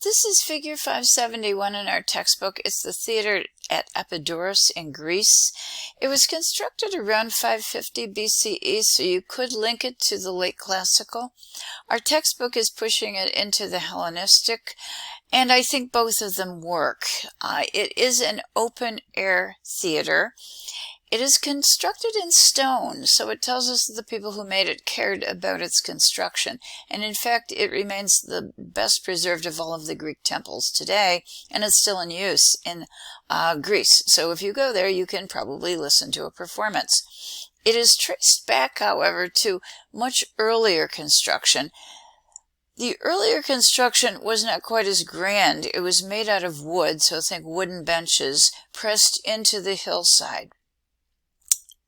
This is figure 571 in our textbook. It's the theater at Epidaurus in Greece. It was constructed around 550 BCE, so you could link it to the late classical. Our textbook is pushing it into the Hellenistic, and I think both of them work. It is an open-air theater. It is constructed in stone, so it tells us that the people who made it cared about its construction. And in fact, it remains the best preserved of all of the Greek temples today, and it's still in use in Greece. So if you go there, you can probably listen to a performance. It is traced back, however, to much earlier construction. The earlier construction was not quite as grand. It was made out of wood, so think wooden benches pressed into the hillside.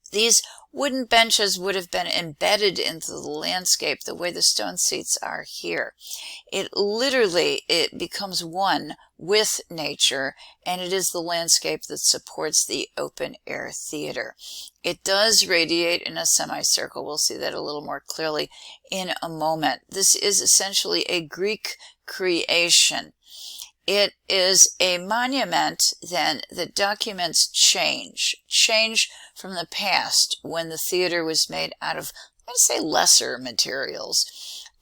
These wooden benches would have been embedded into the landscape the way the stone seats are here. It becomes one with nature, and it is the landscape that supports the open-air theater. It does radiate in a semicircle. We'll see that a little more clearly in a moment. This is essentially a Greek creation. It is a monument, then, that documents change from the past when the theater was made out of, I'm going to say, lesser materials,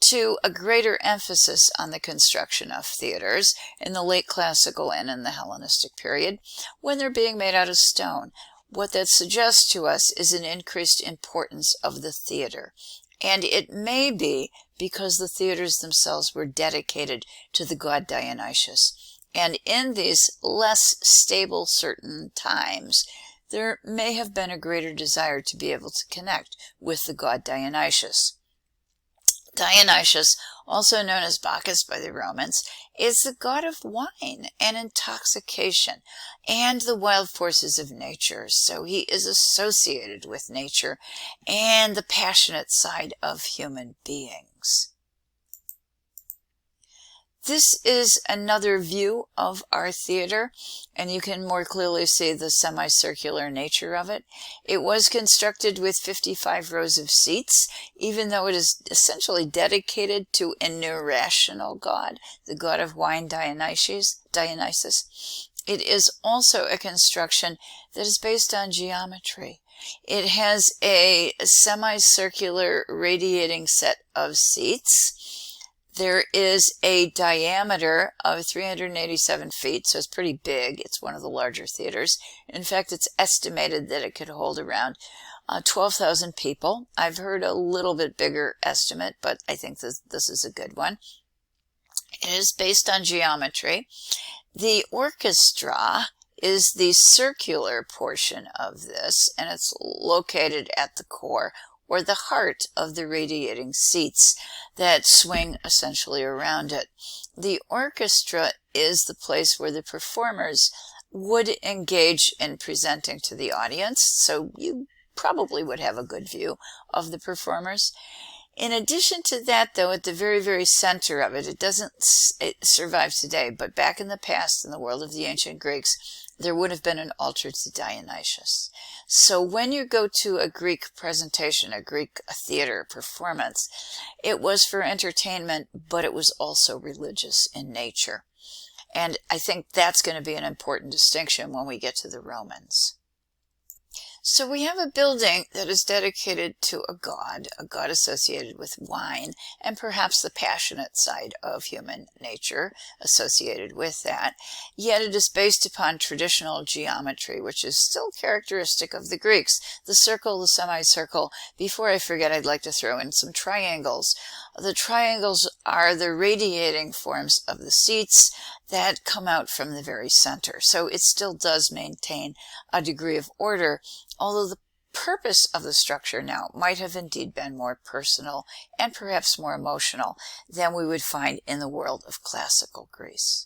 to a greater emphasis on the construction of theaters in the late classical and in the Hellenistic period when they're being made out of stone. What that suggests to us is an increased importance of the theater. And it may be because the theaters themselves were dedicated to the god Dionysus. And in these less stable certain times, there may have been a greater desire to be able to connect with the god Dionysus. Dionysus, also known as Bacchus by the Romans, is the god of wine and intoxication and the wild forces of nature. So he is associated with nature and the passionate side of human beings. This is another view of our theater, and you can more clearly see the semicircular nature of it. It was constructed with 55 rows of seats, even though it is essentially dedicated to an irrational god, the god of wine Dionysus. It is also a construction that is based on geometry. It has a semicircular radiating set of seats. There is a diameter of 387 feet, so it's pretty big. It's one of the larger theaters. In fact, it's estimated that it could hold around 12,000 people. I've heard a little bit bigger estimate, but I think this is a good one. It is based on geometry. The orchestra is the circular portion of this, and it's located at the core, or the heart of the radiating seats that swing essentially around it. The orchestra is the place where the performers would engage in presenting to the audience, so you probably would have a good view of the performers. In addition to that, though, at the very, very center of it, it survives today, but back in the past, in the world of the ancient Greeks, there would have been an altar to Dionysus. So when you go to a Greek presentation, a Greek theater performance, it was for entertainment, but it was also religious in nature. And I think that's going to be an important distinction when we get to the Romans. So we have a building that is dedicated to a god associated with wine, and perhaps the passionate side of human nature associated with that. Yet it is based upon traditional geometry, which is still characteristic of the Greeks. The circle, the semicircle. Before I forget, I'd like to throw in some triangles. The triangles are the radiating forms of the seats that come out from the very center. So it still does maintain a degree of order, although the purpose of the structure now might have indeed been more personal and perhaps more emotional than we would find in the world of classical Greece.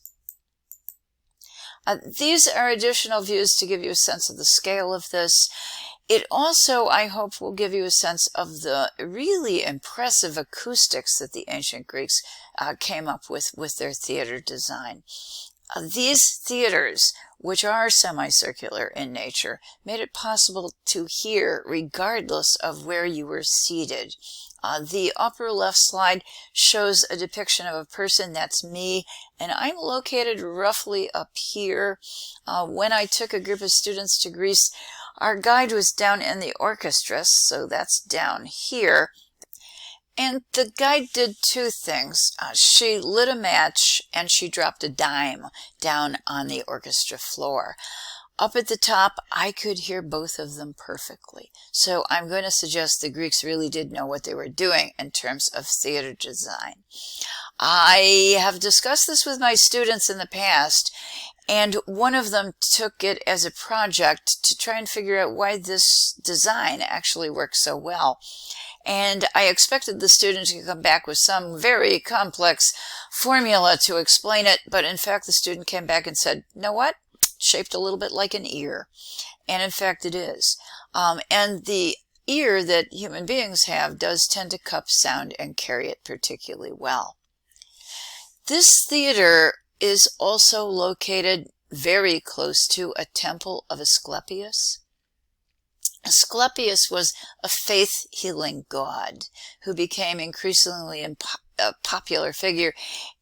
These are additional views to give you a sense of the scale of this. It also, I hope, will give you a sense of the really impressive acoustics that the ancient Greeks came up with their theater design. These theaters, which are semicircular in nature, made it possible to hear regardless of where you were seated. The upper left slide shows a depiction of a person, that's me, and I'm located roughly up here. When I took a group of students to Greece, our guide was down in the orchestra, so that's down here. And the guide did two things. She lit a match and she dropped a dime down on the orchestra floor. Up at the top, I could hear both of them perfectly. So I'm going to suggest the Greeks really did know what they were doing in terms of theater design. I have discussed this with my students in the past, and one of them took it as a project to try and figure out why this design actually works so well. And I expected the student to come back with some very complex formula to explain it, but in fact the student came back and said, "You know what? Shaped a little bit like an ear." And in fact it is. And the ear that human beings have does tend to cup sound and carry it particularly well. This theater is also located very close to a temple of Asclepius. Asclepius was a faith-healing god who became increasingly a popular figure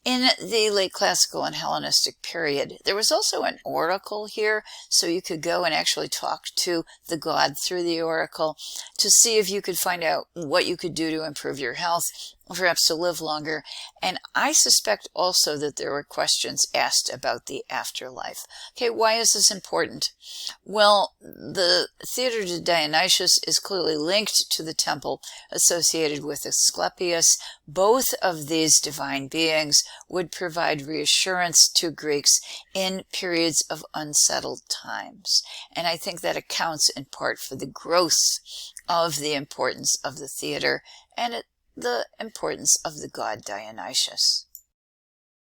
in the late classical and Hellenistic period. There was also an oracle here, so you could go and actually talk to the god through the oracle to see if you could find out what you could do to improve your health, perhaps to live longer. And I suspect also that there were questions asked about the afterlife. Okay, why is this important? Well, the Theater to Dionysus is clearly linked to the temple associated with Asclepius. Both of these divine beings would provide reassurance to Greeks in periods of unsettled times. And I think that accounts in part for the growth of the importance of the theater and the importance of the god Dionysus.